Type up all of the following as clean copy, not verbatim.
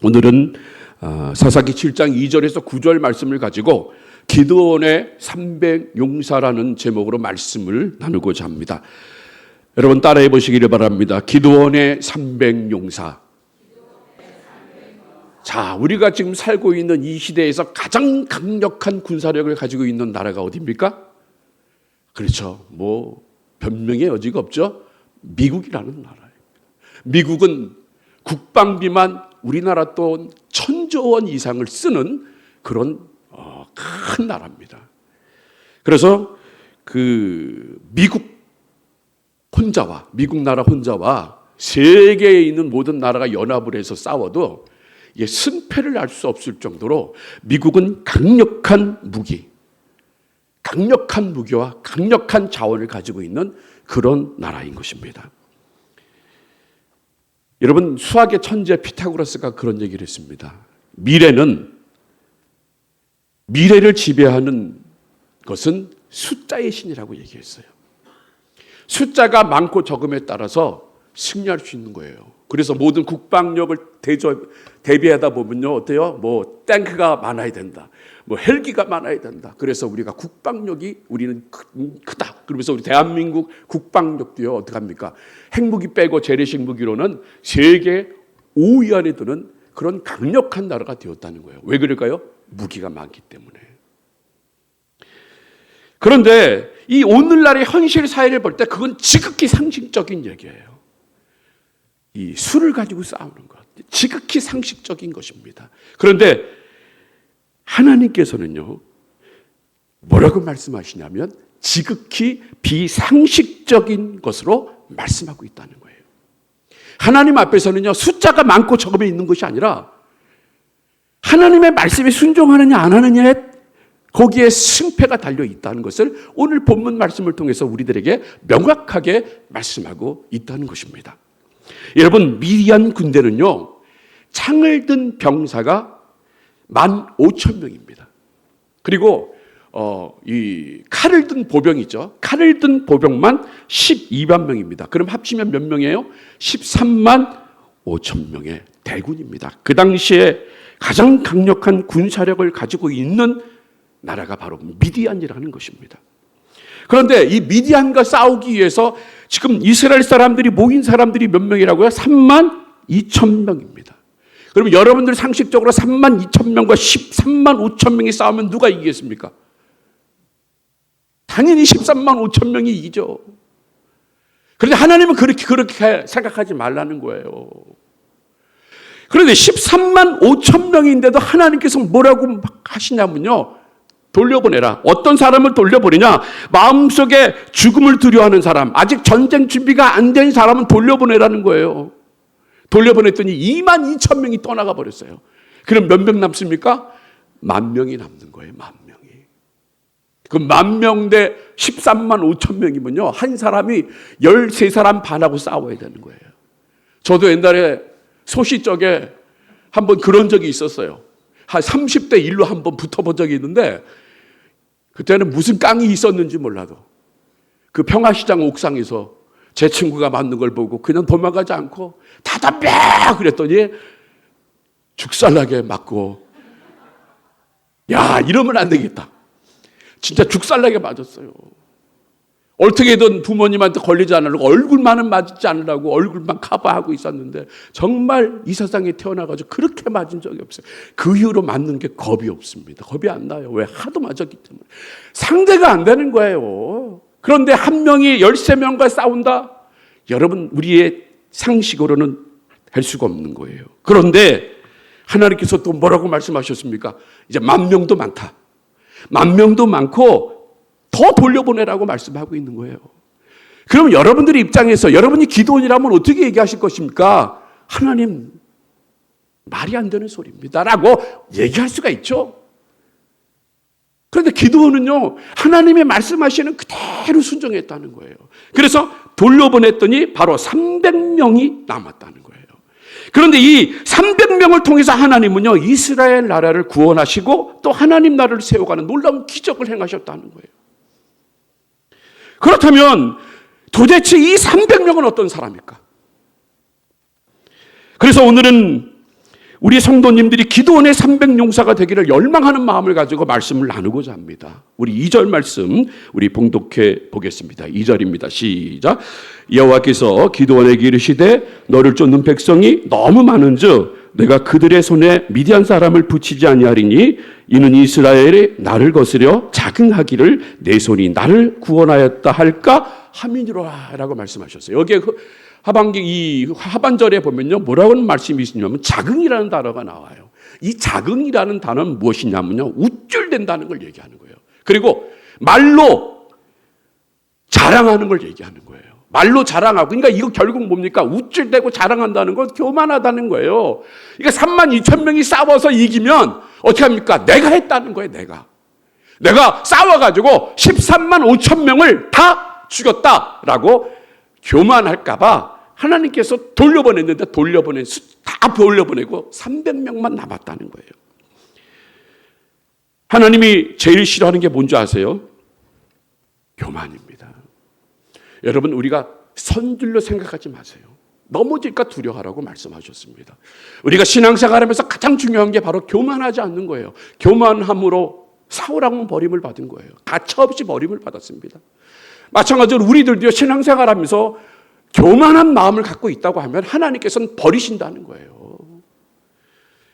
오늘은 사사기 7장 2절에서 9절 말씀을 가지고 기드온의 300용사라는 제목으로 말씀을 나누고자 합니다. 여러분 따라해 보시기를 바랍니다. 기드온의 300용사. 자, 우리가 지금 살고 있는 이 시대에서 가장 강력한 군사력을 가지고 있는 나라가 어디입니까? 그렇죠. 변명의 여지가 없죠. 미국이라는 나라예요. 미국은 국방비만 우리나라 돈 1,000조 원 이상을 쓰는 그런 큰 나라입니다. 그래서 미국 나라 혼자와 세계에 있는 모든 나라가 연합을 해서 싸워도 승패를 알 수 없을 정도로 미국은 강력한 무기와 강력한 자원을 가지고 있는 그런 나라인 것입니다. 여러분, 수학의 천재 피타고라스가 그런 얘기를 했습니다. 미래를 지배하는 것은 숫자의 신이라고 얘기했어요. 숫자가 많고 적음에 따라서 승리할 수 있는 거예요. 그래서 모든 국방력을 대비하다 보면요, 어때요? 탱크가 많아야 된다. 헬기가 많아야 된다. 그래서 우리가 우리는 크다. 그러면서 우리 대한민국 국방력도요, 어떻게 합니까? 핵무기 빼고 재래식 무기로는 세계 5위 안에 드는 그런 강력한 나라가 되었다는 거예요. 왜 그럴까요? 무기가 많기 때문에. 그런데 이 오늘날의 현실 사회를 볼 때 그건 지극히 상식적인 얘기예요. 이 수를 가지고 싸우는 것, 지극히 상식적인 것입니다. 그런데 하나님께서는요, 뭐라고 말씀하시냐면 지극히 비상식적인 것으로 말씀하고 있다는 거예요. 하나님 앞에서는요, 숫자가 많고 적음에 있는 것이 아니라 하나님의 말씀에 순종하느냐 안 하느냐에 거기에 승패가 달려 있다는 것을 오늘 본문 말씀을 통해서 우리들에게 명확하게 말씀하고 있다는 것입니다. 여러분, 미디안 군대는요, 창을 든 병사가 15,000명입니다. 그리고 이 칼을 든 보병이죠. 칼을 든 보병만 12만 명입니다. 그럼 합치면 몇 명이에요? 13만 5천 명의 대군입니다. 그 당시에 가장 강력한 군사력을 가지고 있는 나라가 바로 미디안이라는 것입니다. 그런데 이 미디안과 싸우기 위해서 지금 이스라엘 사람들이 모인 사람들이 몇 명이라고요? 3만 2천 명입니다. 그러면 여러분들 상식적으로 3만 2천 명과 13만 5천 명이 싸우면 누가 이기겠습니까? 당연히 13만 5천 명이 이기죠. 그런데 하나님은 그렇게 생각하지 말라는 거예요. 그런데 13만 5천 명인데도 하나님께서 뭐라고 하시냐면요, 돌려보내라. 어떤 사람을 돌려보내냐? 마음속에 죽음을 두려워하는 사람, 아직 전쟁 준비가 안 된 사람은 돌려보내라는 거예요. 돌려보냈더니 2만 2천 명이 떠나가 버렸어요. 그럼 몇 명 남습니까? 10,000명이 남는 거예요. 10,000명이. 그 10,000명 대 13만 5천 명이면요, 한 사람이 13사람 반하고 싸워야 되는 거예요. 저도 옛날에 소시적에 한번 그런 적이 있었어요. 한 30대 1로 한번 붙어본 적이 있는데, 그때는 무슨 깡이 있었는지 몰라도 그 평화시장 옥상에서 제 친구가 맞는 걸 보고 그냥 도망가지 않고 다다뼈 그랬더니 죽살나게 맞고, 야, 이러면 안 되겠다. 진짜 죽살나게 맞았어요. 어떻게든 부모님한테 걸리지 않으려고 얼굴만은 맞지 않으려고 얼굴만 커버하고 있었는데 정말 이 세상에 태어나가지고 그렇게 맞은 적이 없어요. 그 이후로 맞는 게 겁이 없습니다. 겁이 안 나요. 왜? 하도 맞았기 때문에. 상대가 안 되는 거예요. 그런데 한 명이 13명과 싸운다? 여러분, 우리의 상식으로는 할 수가 없는 거예요. 그런데 하나님께서 또 뭐라고 말씀하셨습니까? 이제 10,000명도 많다. 10,000명도 많고 더 돌려보내라고 말씀하고 있는 거예요. 그럼 여러분들의 입장에서 여러분이 기드온이라면 어떻게 얘기하실 것입니까? 하나님, 말이 안 되는 소리입니다 라고 얘기할 수가 있죠. 그런데 기드온은요, 하나님의 말씀하시는 그대로 순종했다는 거예요. 그래서 돌려보냈더니 바로 300명이 남았다는 거예요. 그런데 이 300명을 통해서 하나님은요, 이스라엘 나라를 구원하시고 또 하나님 나라를 세워가는 놀라운 기적을 행하셨다는 거예요. 그렇다면 도대체 이 300명은 어떤 사람일까? 그래서 오늘은 우리 성도님들이 기도원의 300용사가 되기를 열망하는 마음을 가지고 말씀을 나누고자 합니다. 우리 2절 말씀 우리 봉독해 보겠습니다. 2절입니다. 시작. 여호와께서 기도원에게 이르시되 너를 쫓는 백성이 너무 많은즉 내가 그들의 손에 미디안 사람을 붙이지 아니하리니 이는 이스라엘이 나를 거스려 자긍하기를 내 손이 나를 구원하였다 할까 함이니라 라고 말씀하셨어요. 여기에 이 하반절에 보면요, 뭐라고 하는 말씀이 있냐면 자긍이라는 단어가 나와요. 이 자긍이라는 단어는 무엇이냐면요, 우쭐댄다는 걸 얘기하는 거예요. 그리고 말로 자랑하는 걸 얘기하는 거예요. 말로 자랑하고, 그러니까 이거 결국 뭡니까? 우쭐대고 자랑한다는 건 교만하다는 거예요. 그러니까 32,000명이 싸워서 이기면 어떻게 합니까? 내가 했다는 거예요, 내가 싸워가지고 135,000명을 다 죽였다라고 교만할까봐 하나님께서 돌려보냈는데 다 돌려보내고 300명만 남았다는 거예요. 하나님이 제일 싫어하는 게 뭔지 아세요? 교만입니다. 여러분, 우리가 선줄로 생각하지 마세요. 넘어질까 두려워하라고 말씀하셨습니다. 우리가 신앙생활하면서 가장 중요한 게 바로 교만하지 않는 거예요. 교만함으로 사울왕은 버림을 받은 거예요. 가차없이 버림을 받았습니다. 마찬가지로 우리들도 신앙생활하면서 교만한 마음을 갖고 있다고 하면 하나님께서는 버리신다는 거예요.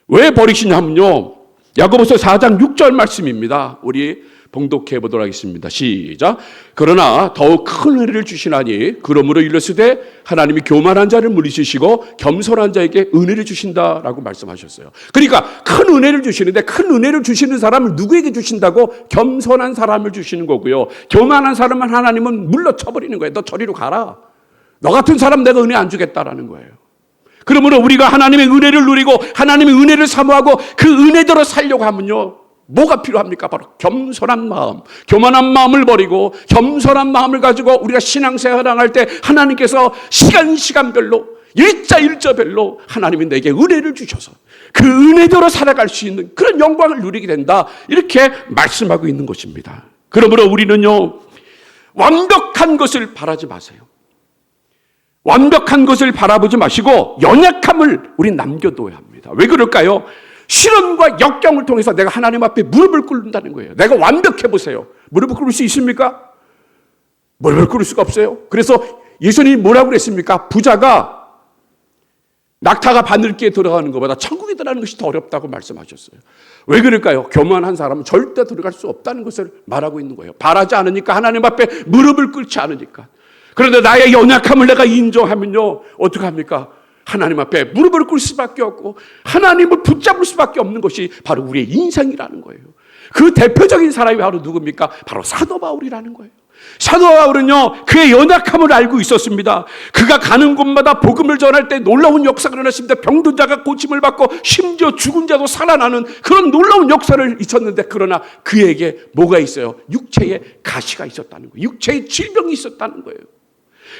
왜 버리시냐면요, 야고보서 4장 6절 말씀입니다. 우리 봉독해 보도록 하겠습니다. 시작. 그러나 더욱 큰 은혜를 주시나니 그러므로 이르시되 하나님이 교만한 자를 물리치시고 겸손한 자에게 은혜를 주신다라고 말씀하셨어요. 그러니까 큰 은혜를 주시는데 큰 은혜를 주시는 사람을 누구에게 주신다고? 겸손한 사람을 주시는 거고요. 교만한 사람은 하나님은 물러쳐버리는 거예요. 너 저리로 가라. 너 같은 사람 내가 은혜 안 주겠다라는 거예요. 그러므로 우리가 하나님의 은혜를 누리고 하나님의 은혜를 사모하고 그 은혜대로 살려고 하면요, 뭐가 필요합니까? 바로 겸손한 마음, 교만한 마음을 버리고 겸손한 마음을 가지고 우리가 신앙생활을 할 때 하나님께서 시간별로 일자별로 하나님이 내게 은혜를 주셔서 그 은혜대로 살아갈 수 있는 그런 영광을 누리게 된다, 이렇게 말씀하고 있는 것입니다. 그러므로 우리는요, 완벽한 것을 바라지 마세요. 완벽한 것을 바라보지 마시고 연약함을 우리 남겨둬야 합니다. 왜 그럴까요? 실현과 역경을 통해서 내가 하나님 앞에 무릎을 꿇는다는 거예요. 내가 완벽해 보세요. 무릎을 꿇을 수 있습니까? 무릎을 꿇을 수가 없어요. 그래서 예수님이 뭐라고 그랬습니까? 부자가 낙타가 바늘기에 들어가는 것보다 천국에 들어가는 것이 더 어렵다고 말씀하셨어요. 왜 그럴까요? 교만한 사람은 절대 들어갈 수 없다는 것을 말하고 있는 거예요. 바라지 않으니까, 하나님 앞에 무릎을 꿇지 않으니까. 그런데 나의 연약함을 내가 인정하면요, 어떻게 합니까? 하나님 앞에 무릎을 꿇을 수밖에 없고 하나님을 붙잡을 수밖에 없는 것이 바로 우리의 인생이라는 거예요. 그 대표적인 사람이 바로 누굽니까? 바로 사도 바울이라는 거예요. 사도 바울은요, 그의 연약함을 알고 있었습니다. 그가 가는 곳마다 복음을 전할 때 놀라운 역사가 일어났습니다. 병든 자가 고침을 받고 심지어 죽은 자도 살아나는 그런 놀라운 역사를 있었는데, 그러나 그에게 뭐가 있어요? 육체에 가시가 있었다는 거예요. 육체에 질병이 있었다는 거예요.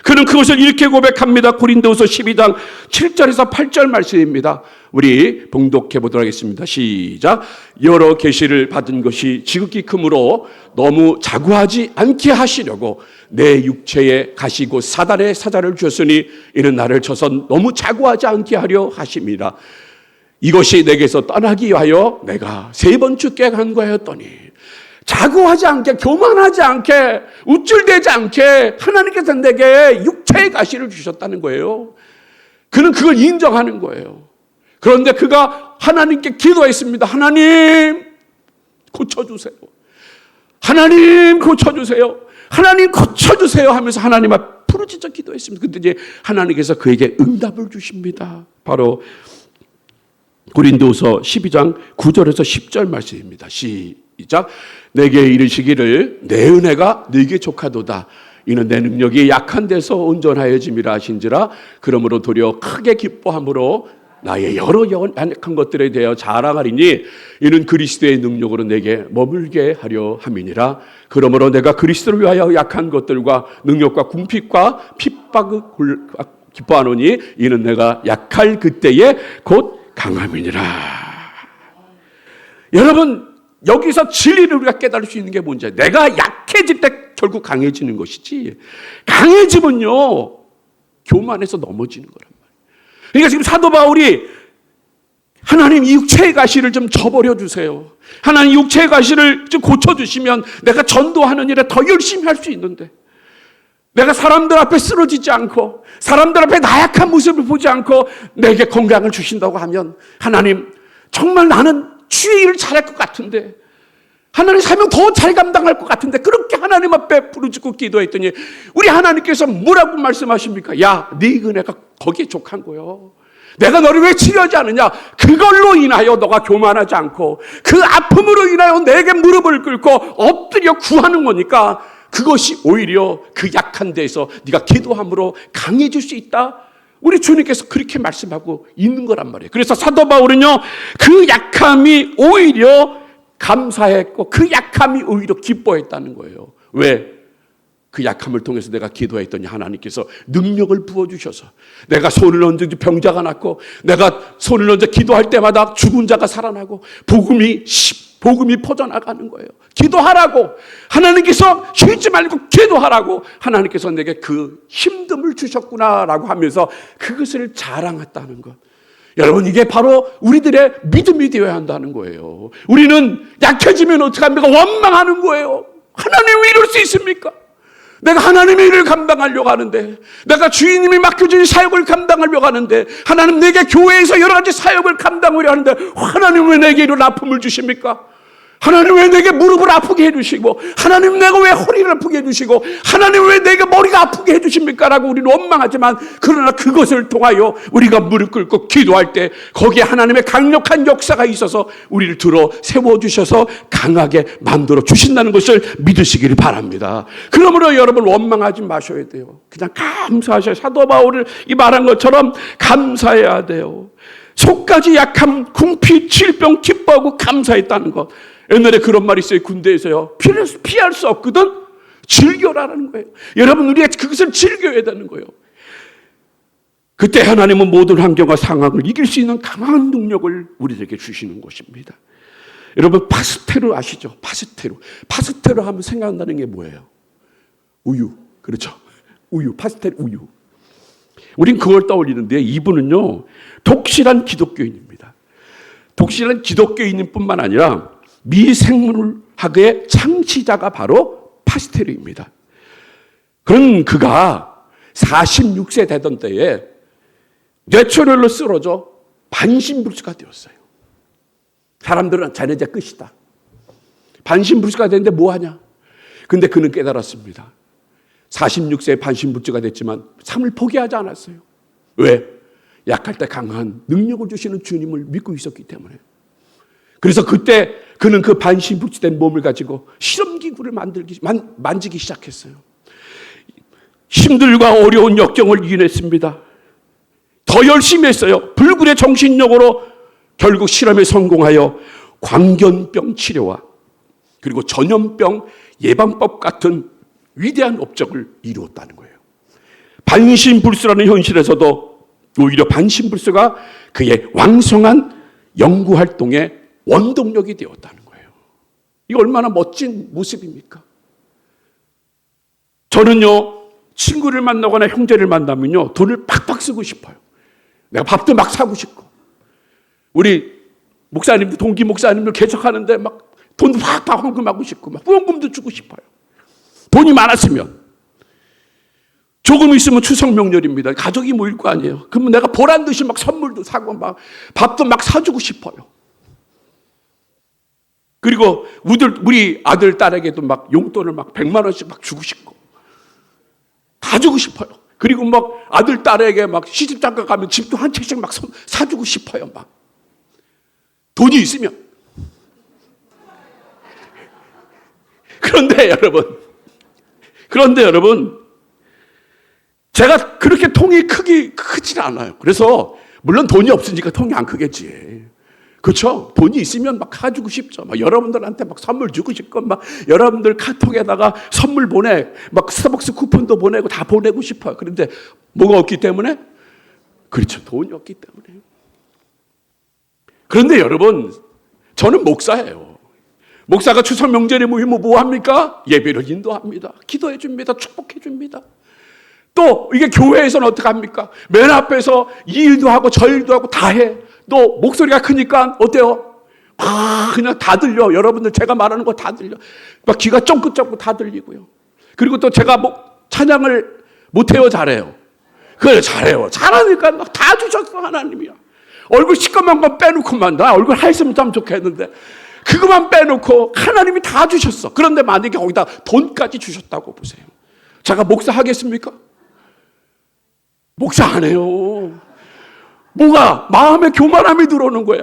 그는 그것을 이렇게 고백합니다. 고린도후서 12장 7절에서 8절 말씀입니다. 우리 봉독해 보도록 하겠습니다. 시작. 여러 계시를 받은 것이 지극히 크므로 너무 자구하지 않게 하시려고 내 육체에 가시고 사단의 사자를 주셨으니 이는 나를 쳐서 너무 자구하지 않게 하려 하심이라. 이것이 내게서 떠나기 위하여 내가 3번 죽게 간과하였더니, 자고하지 않게, 교만하지 않게, 우쭐대지 않게 하나님께서 내게 육체의 가시를 주셨다는 거예요. 그는 그걸 인정하는 거예요. 그런데 그가 하나님께 기도했습니다. 하나님 고쳐주세요. 하나님 고쳐주세요. 하나님 고쳐주세요 하면서 하나님 앞 부르짖어 기도했습니다. 근데 이제 하나님께서 그에게 응답을 주십니다. 바로 고린도후서 12장 9절에서 10절 말씀입니다. 시작. 내게 이르시기를 내 은혜가 네게 족하도다. 이는 내 능력이 약한 데서 온전하여짐이라 하신지라. 그러므로 도리어 크게 기뻐함으로 나의 여러 연약한 것들에 대하여 자랑하리니 이는 그리스도의 능력으로 내게 머물게 하려 함이니라. 그러므로 내가 그리스도를 위하여 약한 것들과 능력과 궁핍과 핍박을 기뻐하노니 이는 내가 약할 그때에 곧 강함이니라. 여러분, 여기서 진리를 우리가 깨달을 수 있는 게 뭔지, 내가 약해질 때 결국 강해지는 것이지, 강해지면요 교만해서 넘어지는 거란 말이에요. 그러니까 지금 사도 바울이 하나님 이 육체의 가시를 좀 저버려 주세요. 하나님 육체의 가시를 좀 고쳐주시면 내가 전도하는 일에 더 열심히 할 수 있는데, 내가 사람들 앞에 쓰러지지 않고 사람들 앞에 나약한 모습을 보지 않고 내게 건강을 주신다고 하면, 하나님 정말 나는 주의 일을 잘할 것 같은데, 하나님 사명 더 잘 감당할 것 같은데, 그렇게 하나님 앞에 부르짖고 기도했더니 우리 하나님께서 뭐라고 말씀하십니까? 야, 네 은혜가 거기에 족한 거요. 내가 너를 왜 치료하지 않느냐? 그걸로 인하여 너가 교만하지 않고 그 아픔으로 인하여 내게 무릎을 꿇고 엎드려 구하는 거니까, 그것이 오히려 그 약한 데에서 네가 기도함으로 강해질 수 있다. 우리 주님께서 그렇게 말씀하고 있는 거란 말이에요. 그래서 사도 바울은요, 그 약함이 오히려 감사했고 그 약함이 오히려 기뻐했다는 거예요. 왜? 그 약함을 통해서 내가 기도했더니 하나님께서 능력을 부어주셔서 내가 손을 얹어 병자가 낫고, 내가 손을 얹어 기도할 때마다 죽은 자가 살아나고 복음이 퍼져나가는 거예요. 기도하라고 하나님께서 쉬지 말고 기도하라고 하나님께서 내게 그 힘듦을 주셨구나라고 하면서 그것을 자랑했다는 것. 여러분, 이게 바로 우리들의 믿음이 되어야 한다는 거예요. 우리는 약해지면 어떡합니까? 원망하는 거예요. 하나님 왜 이럴 수 있습니까? 내가 하나님의 일을 감당하려고 하는데, 내가 주인님이 맡겨준 사역을 감당하려고 하는데, 하나님 내게 교회에서 여러 가지 사역을 감당하려 하는데 하나님 왜 내게 이런 아픔을 주십니까? 하나님 왜 내게 무릎을 아프게 해주시고, 하나님 내가 왜 허리를 아프게 해주시고, 하나님 왜 내게 머리가 아프게 해주십니까? 라고 우리는 원망하지만, 그러나 그것을 통하여 우리가 무릎 꿇고 기도할 때 거기에 하나님의 강력한 역사가 있어서 우리를 들어 세워주셔서 강하게 만들어 주신다는 것을 믿으시기를 바랍니다. 그러므로 여러분, 원망하지 마셔야 돼요. 그냥 감사하셔야, 사도 바울을 이 말한 것처럼 감사해야 돼요. 속까지 약함, 궁피, 질병 기뻐하고 감사했다는 것. 옛날에 그런 말이 있어요. 군대에서요. 피할 수 없거든. 즐겨라라는 거예요. 여러분, 우리가 그것을 즐겨야 되는 거예요. 그때 하나님은 모든 환경과 상황을 이길 수 있는 강한 능력을 우리에게 주시는 것입니다. 여러분, 파스테르 아시죠? 파스테르 하면 생각나는 게 뭐예요? 우유. 그렇죠. 우유. 파스테르 우유. 우린 그걸 떠올리는데, 이분은요, 독실한 기독교인입니다. 독실한 기독교인인 뿐만 아니라 미생물학의 창시자가 바로 파스테르입니다. 그런 그가 46세 되던 때에 뇌출혈로 쓰러져 반신불수가 되었어요. 사람들은 자네 이제 끝이다. 반신불수가 됐는데 뭐하냐? 근데 그는 깨달았습니다. 46세에 반신불수가 됐지만 삶을 포기하지 않았어요. 왜? 약할 때 강한 능력을 주시는 주님을 믿고 있었기 때문에. 그래서 그때 그는 그 반신불수된 몸을 가지고 실험기구를 만지기 시작했어요. 힘들과 어려운 역경을 이겨냈습니다. 더 열심히 했어요. 불굴의 정신력으로 결국 실험에 성공하여 광견병 치료와 그리고 전염병 예방법 같은 위대한 업적을 이루었다는 거예요. 반신불수라는 현실에서도 오히려 반신불수가 그의 왕성한 연구활동의 원동력이 되었다는 거예요. 이게 얼마나 멋진 모습입니까? 저는요, 친구를 만나거나 형제를 만나면요, 돈을 팍팍 쓰고 싶어요. 내가 밥도 막 사고 싶고. 우리 목사님들, 동기 목사님들 개척하는데 막 돈도 팍팍 헌금하고 싶고, 막 후원금도 주고 싶어요. 돈이 많았으면. 조금 있으면 추석 명절입니다. 가족이 모일 거 아니에요. 그러면 내가 보란 듯이 막 선물도 사고 막 밥도 막 사주고 싶어요. 그리고 우리 아들, 딸에게도 막 용돈을 막 100만 원씩 막 주고 싶고. 다 주고 싶어요. 그리고 막 아들, 딸에게 막 시집장가 가면 집도 한 채씩 막 사주고 싶어요. 막. 돈이 있으면. 그런데 여러분, 제가 그렇게 통이 크지 않아요. 그래서 물론 돈이 없으니까 통이 안 크겠지. 그렇죠? 돈이 있으면 막 가지고 싶죠. 막 여러분들한테 막 선물 주고 싶고, 막 여러분들 카톡에다가 선물 막 스타벅스 쿠폰도 보내고 다 보내고 싶어요. 그런데 뭐가 없기 때문에? 그렇죠. 돈이 없기 때문에. 그런데 여러분, 저는 목사예요. 목사가 추석 명절에 모이면 뭐 합니까? 예배를 인도합니다. 기도해 줍니다. 축복해 줍니다. 또 이게 교회에서는 어떻게 합니까? 맨 앞에서 이 일도 하고 저 일도 하고 다 해. 또 목소리가 크니까 어때요? 그냥 다 들려. 여러분들 제가 말하는 거 다 들려. 막 귀가 쫑긋쫑긋 다 들리고요. 그리고 또 제가 찬양을 못해요, 잘해요? 그래, 잘해요. 잘하니까 막 다 주셨어, 하나님이야. 얼굴 시꺼먼 거 빼놓고만, 나 얼굴 하였으면 참 좋겠는데 그것만 빼놓고 하나님이 다 주셨어. 그런데 만약에 거기다 돈까지 주셨다고 보세요. 제가 목사 하겠습니까? 목사 안 해요. 뭐가 마음에 교만함이 들어오는 거야.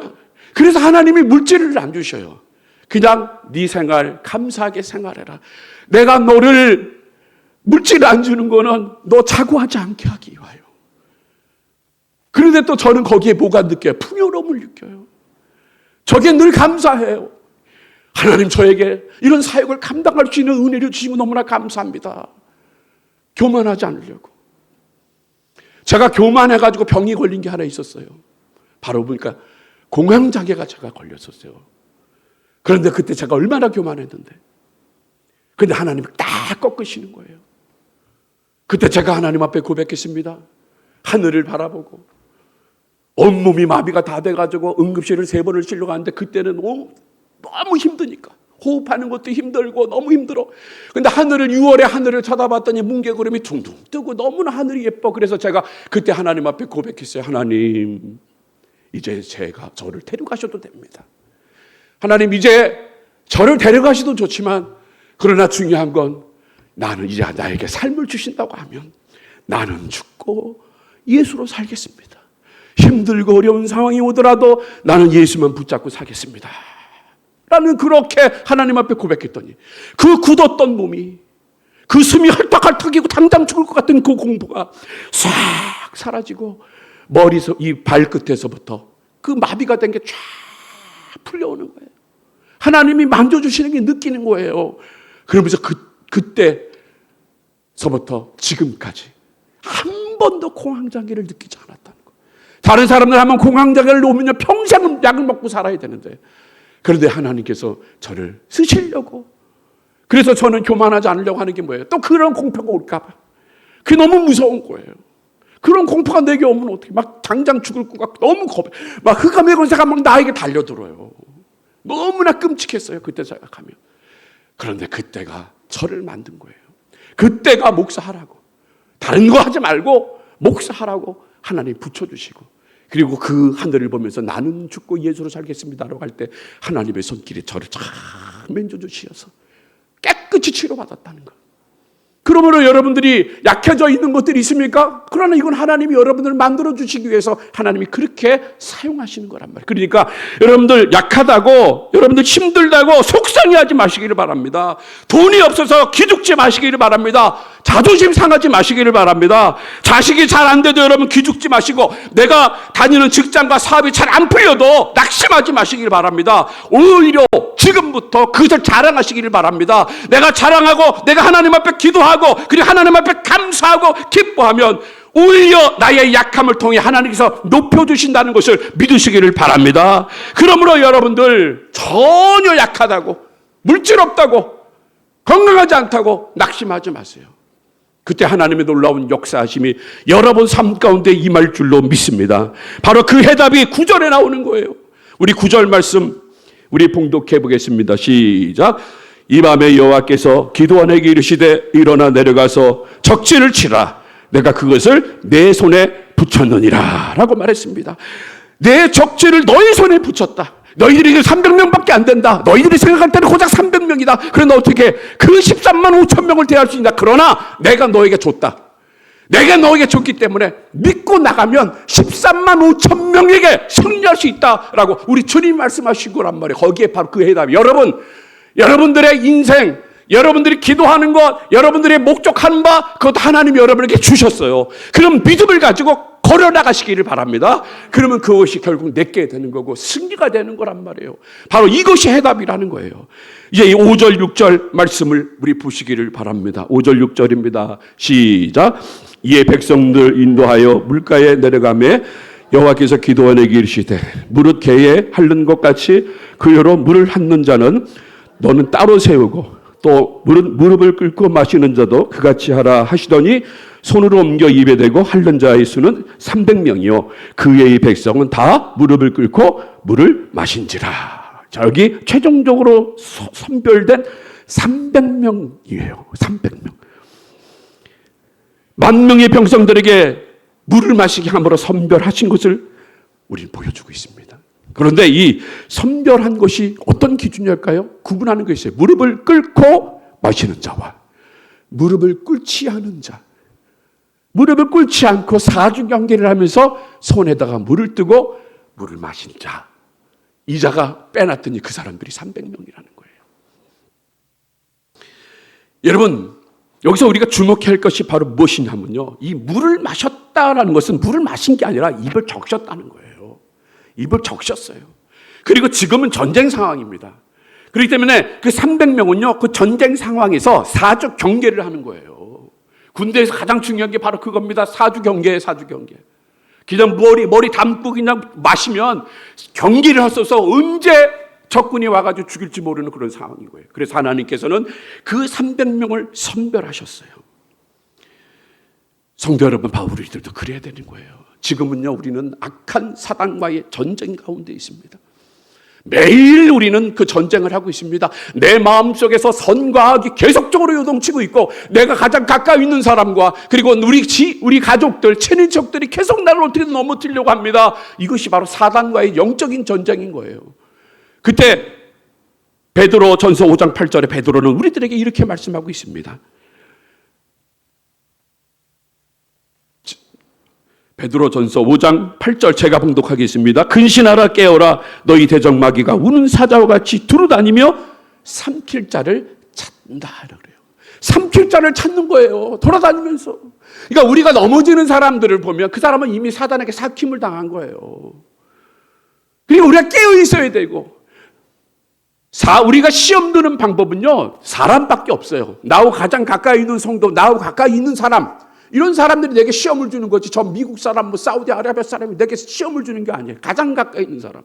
그래서 하나님이 물질을 안 주셔요. 그냥 네 생활 감사하게 생활해라. 내가 너를 물질 안 주는 거는 너 자고하지 않게 하기 위하여. 그런데 또 저는 거기에 뭐가 느껴요? 풍요로움을 느껴요. 저게 늘 감사해요. 하나님 저에게 이런 사역을 감당할 수 있는 은혜를 주시고 너무나 감사합니다. 교만하지 않으려고. 제가 교만해가지고 병이 걸린 게 하나 있었어요. 바로 보니까 공황장애가 제가 걸렸었어요. 그런데 그때 제가 얼마나 교만했는데. 근데 하나님이 딱 꺾으시는 거예요. 그때 제가 하나님 앞에 고백했습니다. 하늘을 바라보고 온몸이 마비가 다 돼가지고 응급실을 3번을 실려 가는데 그때는 너무 힘드니까 호흡하는 것도 힘들고 너무 힘들어. 근데 하늘을 6월에 하늘을 쳐다봤더니 뭉게구름이 둥둥 뜨고 너무나 하늘이 예뻐. 그래서 제가 그때 하나님 앞에 고백했어요. 하나님, 이제 제가 저를 데려가셔도 됩니다. 하나님, 이제 저를 데려가셔도 좋지만 그러나 중요한 건 나는 이제 나에게 삶을 주신다고 하면 나는 죽고 예수로 살겠습니다. 힘들고 어려운 상황이 오더라도 나는 예수만 붙잡고 살겠습니다. 라는 그렇게 하나님 앞에 고백했더니 그 굳었던 몸이, 그 숨이 헐떡헐떡이고 당장 죽을 것 같은 그 공부가 싹 사라지고 머리서 이 발끝에서부터 그 마비가 된 게 쫙 풀려오는 거예요. 하나님이 만져주시는 게 느끼는 거예요. 그러면서 그때서부터 지금까지 한 번도 공황장애를 느끼지 않았다는 거. 다른 사람들 하면 공황장애를 놓으면 평생 약을 먹고 살아야 되는데, 그런데 하나님께서 저를 쓰시려고. 그래서 저는 교만하지 않으려고 하는 게 뭐예요? 또 그런 공포가 올까 봐. 그게 너무 무서운 거예요. 그런 공포가 내게 오면 어떻게, 막 당장 죽을 것 같고 너무 겁, 막 흑암의 권세가 막 나에게 달려들어요. 너무나 끔찍했어요, 그때 생각하면. 그런데 그때가 저를 만든 거예요. 그때가 목사하라고, 다른 거 하지 말고 목사하라고 하나님 붙여주시고, 그리고 그 하늘을 보면서 나는 죽고 예수로 살겠습니다라고 할 때 하나님의 손길이 저를 쫙 만져주셔서 깨끗이 치료받았다는 거. 그러므로 여러분들이 약해져 있는 것들이 있습니까? 그러나 이건 하나님이 여러분들을 만들어주시기 위해서 하나님이 그렇게 사용하시는 거란 말이에요. 그러니까 여러분들 약하다고, 여러분들 힘들다고 속상해하지 마시기를 바랍니다. 돈이 없어서 기죽지 마시기를 바랍니다. 자존심 상하지 마시기를 바랍니다. 자식이 잘 안 돼도 여러분 기죽지 마시고, 내가 다니는 직장과 사업이 잘 안 풀려도 낙심하지 마시기를 바랍니다. 오히려 지금부터 그것을 자랑하시기를 바랍니다. 내가 자랑하고 내가 하나님 앞에 기도하고 그리고 하나님 앞에 감사하고 기뻐하면 오히려 나의 약함을 통해 하나님께서 높여주신다는 것을 믿으시기를 바랍니다. 그러므로 여러분들 전혀 약하다고, 물질 없다고, 건강하지 않다고 낙심하지 마세요. 그때 하나님의 놀라운 역사하심이 여러분 삶 가운데 임할 줄로 믿습니다. 바로 그 해답이 9절에 나오는 거예요. 우리 9절 말씀 우리 봉독해 보겠습니다. 시작. 이 밤에 여호와께서 기드온에게 이르시되 일어나 내려가서 적진을 치라. 내가 그것을 내 손에 붙였느니라 라고 말했습니다. 내 적진을 너희 손에 붙였다. 너희들이 300명밖에 안 된다. 너희들이 생각할 때는 고작 300명이다. 그러나 어떻게 그 13만 5천 명을 대할 수 있냐. 그러나 내가 너에게 줬다. 내가 너에게 줬기 때문에 믿고 나가면 13만 5천 명에게 승리할 수 있다라고 우리 주님 말씀하신 거란 말이에요. 거기에 바로 그 해답이, 여러분들의 인생, 여러분들이 기도하는 것, 여러분들이 목적하는 바, 그것도 하나님이 여러분에게 주셨어요. 그럼 믿음을 가지고 걸어나가시기를 바랍니다. 그러면 그것이 결국 내게 되는 거고 승리가 되는 거란 말이에요. 바로 이것이 해답이라는 거예요. 이제 이 5절 6절 말씀을 우리 보시기를 바랍니다. 5절 6절입니다. 시작. 이에 백성들 인도하여 물가에 내려가매 여호와께서 기드온에게 이르시되 무릇 개에 핥는 것 같이 그 혀로 물을 핥는 자는 너는 따로 세우고 또 무릎을 꿇고 마시는 자도 그같이 하라 하시더니 손으로 옮겨 입에 대고 핥는 자의 수는 300명이요 그 외의 백성은 다 무릎을 꿇고 물을 마신지라. 자, 여기 최종적으로 선별된 300명이에요. 300명. 10,000명의 병성들에게 물을 마시게 함으로 선별하신 것을 우리는 보여주고 있습니다. 그런데 이 선별한 것이 어떤 기준일까요? 구분하는 것이 있어요. 무릎을 꿇고 마시는 자와 무릎을 꿇지 않은 자. 무릎을 꿇지 않고 사주경계를 하면서 손에다가 물을 뜨고 물을 마신 자. 이 자가 빼놨더니 그 사람들이 300명이라는 거예요. 여러분, 여기서 우리가 주목해야 할 것이 바로 무엇이냐면요. 이 물을 마셨다라는 것은 물을 마신 게 아니라 입을 적셨다는 거예요. 입을 적셨어요. 그리고 지금은 전쟁 상황입니다. 그렇기 때문에 그 300명은요, 그 전쟁 상황에서 사주 경계를 하는 거예요. 군대에서 가장 중요한 게 바로 그겁니다. 사주 경계예요, 사주 경계. 그냥 머리 담고 그냥 마시면 경계를 하셔서 언제 적군이 와가지고 죽일지 모르는 그런 상황인 거예요. 그래서 하나님께서는 그 300명을 선별하셨어요. 성도 여러분, 바울 우리들도 그래야 되는 거예요. 지금은요, 우리는 악한 사단과의 전쟁 가운데 있습니다. 매일 우리는 그 전쟁을 하고 있습니다. 내 마음속에서 선과 악이 계속적으로 요동치고 있고, 내가 가장 가까이 있는 사람과 그리고 우리 가족들, 친인척들이 계속 나를 어떻게든 넘어뜨리려고 합니다. 이것이 바로 사단과의 영적인 전쟁인 거예요. 그때 베드로 전서 5장 8절에 베드로는 우리들에게 이렇게 말씀하고 있습니다. 베드로 전서 5장 8절 제가 봉독하겠습니다. 근신하라 깨어라 너희 대적마귀가 우는 사자와 같이 두루다니며 삼킬 자를 찾는다 그래요. 삼킬 자를 찾는 거예요. 돌아다니면서. 그러니까 우리가 넘어지는 사람들을 보면 그 사람은 이미 사단에게 삭힘을 당한 거예요. 그리고 우리가 깨어 있어야 되고, 우리가 시험 드는 방법은요, 사람밖에 없어요. 나하고 가장 가까이 있는 성도, 나하고 가까이 있는 사람, 이런 사람들이 내게 시험을 주는 거지. 저 미국 사람, 뭐 사우디아라비아 사람이 내게 시험을 주는 게 아니에요. 가장 가까이 있는 사람.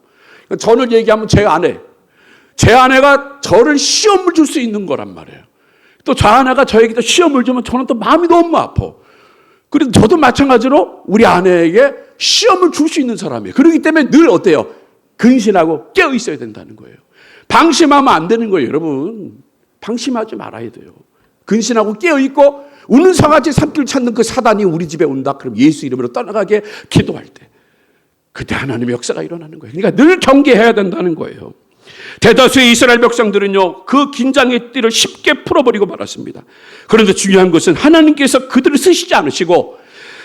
저를 얘기하면 제 아내가 저를 시험을 줄 수 있는 거란 말이에요. 또 저 아내가 저에게도 시험을 주면 저는 또 마음이 너무 아파. 그래서 저도 마찬가지로 우리 아내에게 시험을 줄 수 있는 사람이에요. 그렇기 때문에 늘 어때요? 근신하고 깨어 있어야 된다는 거예요. 방심하면 안 되는 거예요, 여러분. 방심하지 말아야 돼요. 근신하고 깨어 있고, 우는 사같이 삼킬 찾는 그 사단이 우리 집에 온다. 그럼 예수 이름으로 떠나가게 기도할 때, 그때 하나님의 역사가 일어나는 거예요. 그러니까 늘 경계해야 된다는 거예요. 대다수의 이스라엘 백성들은요, 그 긴장의 띠를 쉽게 풀어버리고 말았습니다. 그런데 중요한 것은 하나님께서 그들을 쓰시지 않으시고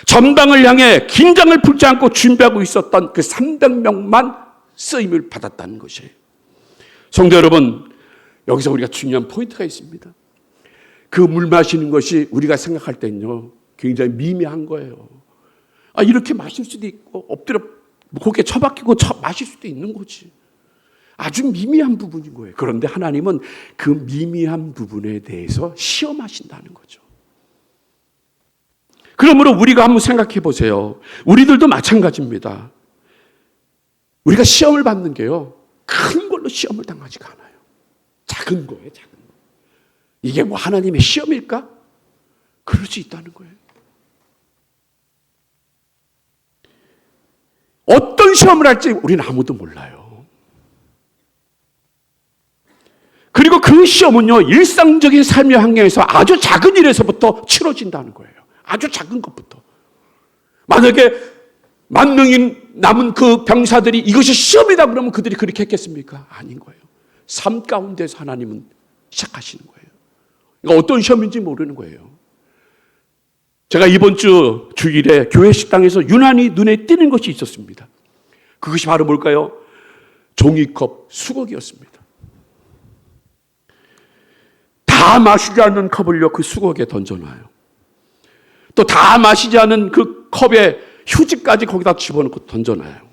전방을 향해 긴장을 풀지 않고 준비하고 있었던 그 300명만 쓰임을 받았다는 것이에요. 성도 여러분, 여기서 우리가 중요한 포인트가 있습니다. 그 물 마시는 것이 우리가 생각할 때는요, 굉장히 미미한 거예요. 이렇게 마실 수도 있고, 엎드려 고개 처박히고 마실 수도 있는 거지. 아주 미미한 부분인 거예요. 그런데 하나님은 그 미미한 부분에 대해서 시험하신다는 거죠. 그러므로 우리가 한번 생각해 보세요. 우리들도 마찬가지입니다. 우리가 시험을 받는 게요, 큰 걸로 시험을 당하지가 않아요. 작은 거예요, 작은 거. 이게 뭐 하나님의 시험일까? 그럴 수 있다는 거예요. 어떤 시험을 할지 우리는 아무도 몰라요. 그리고 그 시험은요, 일상적인 삶의 환경에서 아주 작은 일에서부터 치러진다는 거예요. 아주 작은 것부터. 만약에 10,000명이 남은 그 병사들이 이것이 시험이다 그러면 그들이 그렇게 했겠습니까? 아닌 거예요. 삶 가운데서 하나님은 시작하시는 거예요. 그러니까 어떤 시험인지 모르는 거예요. 제가 이번 주 주일에 교회 식당에서 유난히 눈에 띄는 것이 있었습니다. 그것이 바로 뭘까요? 종이컵 수거기였습니다. 다 마시지 않는 컵을요, 그 수거기에 던져놔요. 또 다 마시지 않은 그 컵에 휴지까지 거기다 집어넣고 던져놔요.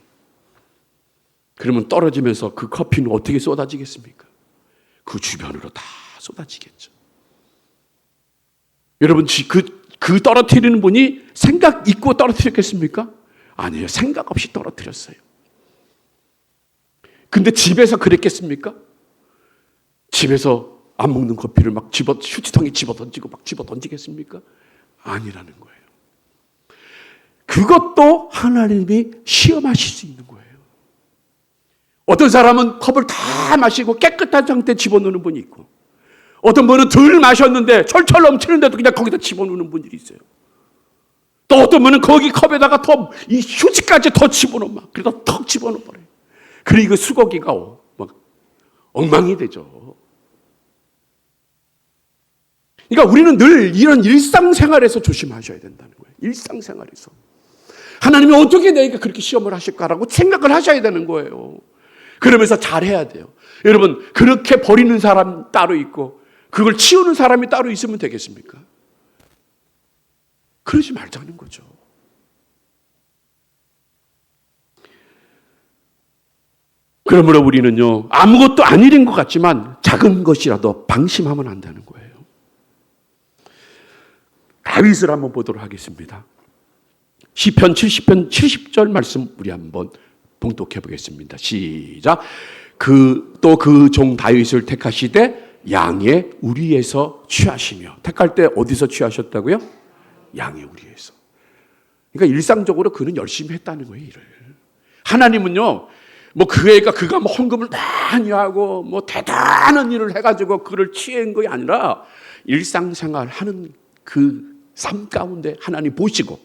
그러면 떨어지면서 그 커피는 어떻게 쏟아지겠습니까? 그 주변으로 다 쏟아지겠죠. 여러분, 그 떨어뜨리는 분이 생각 있고 떨어뜨렸겠습니까? 아니에요. 생각 없이 떨어뜨렸어요. 근데 집에서 그랬겠습니까? 집에서 안 먹는 커피를 막 휴지통에 집어 던지고 막 집어 던지겠습니까? 아니라는 거예요. 그것도 하나님이 시험하실 수 있는 거예요. 어떤 사람은 컵을 다 마시고 깨끗한 상태에 집어넣는 분이 있고, 어떤 분은 덜 마셨는데 철철 넘치는데도 그냥 거기다 집어넣는 분들이 있어요. 또 어떤 분은 거기 컵에다가 더 이 휴지까지 더 집어넣어 막 그러다 턱 집어넣어 버려요. 그리고 수거기가 막 엉망이 되죠. 그러니까 우리는 늘 이런 일상생활에서 조심하셔야 된다는 거예요. 일상생활에서 하나님이 어떻게 내가 그렇게 시험을 하실까라고 생각을 하셔야 되는 거예요. 그러면서 잘해야 돼요. 여러분, 그렇게 버리는 사람 따로 있고 그걸 치우는 사람이 따로 있으면 되겠습니까? 그러지 말자는 거죠. 그러므로 우리는요, 아무것도 안 일인 것 같지만 작은 것이라도 방심하면 안 되는 거예요. 다윗을 한번 보도록 하겠습니다. 시편 70편 70절 말씀 우리 한번 봉독해 보겠습니다. 시작. 또 그 종 다윗을 택하시되 양의 우리에서 취하시며. 택할 때 어디서 취하셨다고요? 양의 우리에서. 그러니까 일상적으로 그는 열심히 했다는 거예요, 일을. 하나님은요, 뭐 그가 뭐 헌금을 많이 하고 뭐 대단한 일을 해가지고 그를 취한 것이 아니라 일상생활 하는 그 삶 가운데 하나님 보시고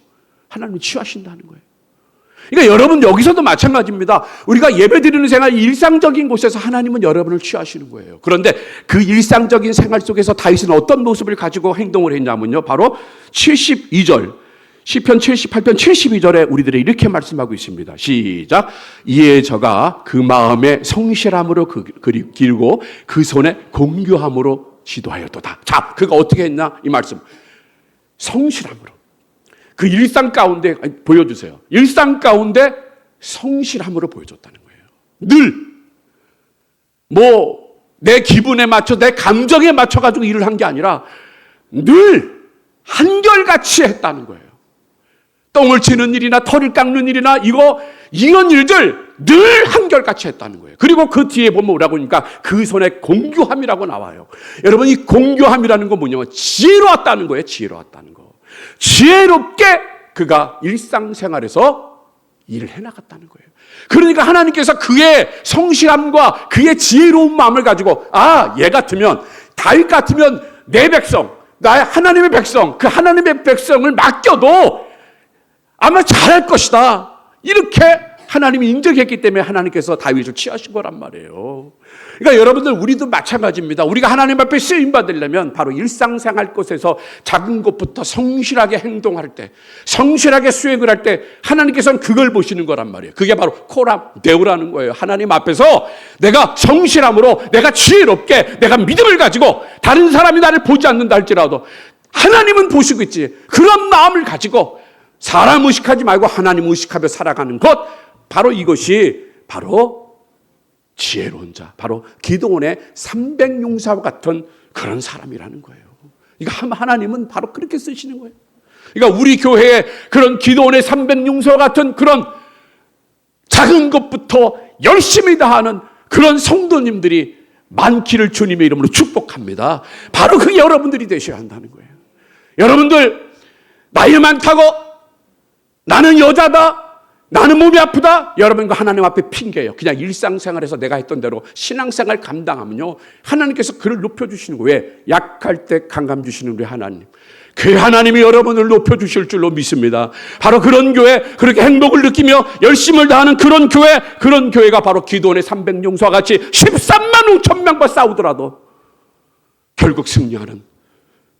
하나님 취하신다는 거예요. 그러니까 여러분 여기서도 마찬가지입니다. 우리가 예배드리는 생활, 일상적인 곳에서 하나님은 여러분을 취하시는 거예요. 그런데 그 일상적인 생활 속에서 다윗은 어떤 모습을 가지고 행동을 했냐면요, 바로 72절 시편 78편 72절에 우리들이 이렇게 말씀하고 있습니다. 시작. 이에 저가 그 마음에 성실함으로 기르고 그 손에 공교함으로 지도하였도다. 자, 그가 어떻게 했냐? 이 말씀. 성실함으로. 그 일상 가운데 보여주세요. 일상 가운데 성실함으로 보여줬다는 거예요. 늘 뭐 내 기분에 맞춰 내 감정에 맞춰 가지고 일을 한 게 아니라 늘 한결같이 했다는 거예요. 똥을 치는 일이나 털을 깎는 일이나 이런 일들 늘 한결같이 했다는 거예요. 그리고 그 뒤에 보면 뭐라고 하니까 그 손에 공교함이라고 나와요. 여러분, 이 공교함이라는 건 뭐냐면 지혜로웠다는 거예요. 지혜로웠다는 거. 지혜롭게 그가 일상생활에서 일을 해나갔다는 거예요. 그러니까 하나님께서 그의 성실함과 그의 지혜로운 마음을 가지고, 얘 같으면, 다윗 같으면 내 백성, 나의 하나님의 백성, 그 하나님의 백성을 맡겨도 아마 잘할 것이다. 이렇게 하나님이 인정했기 때문에 하나님께서 다윗을 취하신 거란 말이에요. 그러니까 여러분들, 우리도 마찬가지입니다. 우리가 하나님 앞에 쓰임 받으려면 바로 일상생활 곳에서 작은 것부터 성실하게 행동할 때, 성실하게 수행을 할 때 하나님께서는 그걸 보시는 거란 말이에요. 그게 바로 코람 데우라는 거예요. 하나님 앞에서 내가 성실함으로, 내가 지혜롭게, 내가 믿음을 가지고 다른 사람이 나를 보지 않는다 할지라도 하나님은 보시고 있지. 그런 마음을 가지고 사람 의식하지 말고 하나님 의식하며 살아가는 것, 바로 이것이 바로 지혜로운 자, 바로 기드온의 300용사와 같은 그런 사람이라는 거예요. 그러니까 하나님은 바로 그렇게 쓰시는 거예요. 그러니까 우리 교회에 그런 기드온의 300용사와 같은 그런 작은 것부터 열심히 다하는 그런 성도님들이 많기를 주님의 이름으로 축복합니다. 바로 그게 여러분들이 되셔야 한다는 거예요. 여러분들 나이 많다고, 나는 여자다, 나는 몸이 아프다, 여러분 그 하나님 앞에 핑계예요. 그냥 일상생활에서 내가 했던 대로 신앙생활 감당하면요, 하나님께서 그를 높여주시는 거예요. 왜? 약할 때 강감 주시는 우리 하나님, 그 하나님이 여러분을 높여주실 줄로 믿습니다. 바로 그런 교회, 그렇게 행복을 느끼며 열심을 다하는 그런 교회가 바로 기드온의 300용사와 같이 13만 5천 명과 싸우더라도 결국 승리하는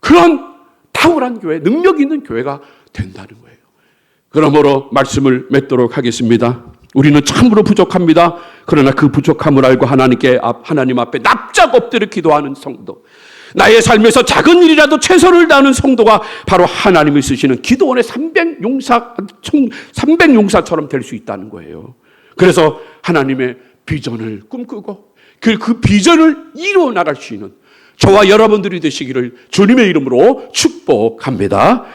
그런 탁월한 교회, 능력 있는 교회가 된다는 거예요. 그러므로 말씀을 맺도록 하겠습니다. 우리는 참으로 부족합니다. 그러나 그 부족함을 알고 하나님 앞에 납작 엎드려 기도하는 성도, 나의 삶에서 작은 일이라도 최선을 다하는 성도가 바로 하나님이 쓰시는 기드온의 300용사처럼 될 수 있다는 거예요. 그래서 하나님의 비전을 꿈꾸고 그 비전을 이루어 나갈 수 있는 저와 여러분들이 되시기를 주님의 이름으로 축복합니다.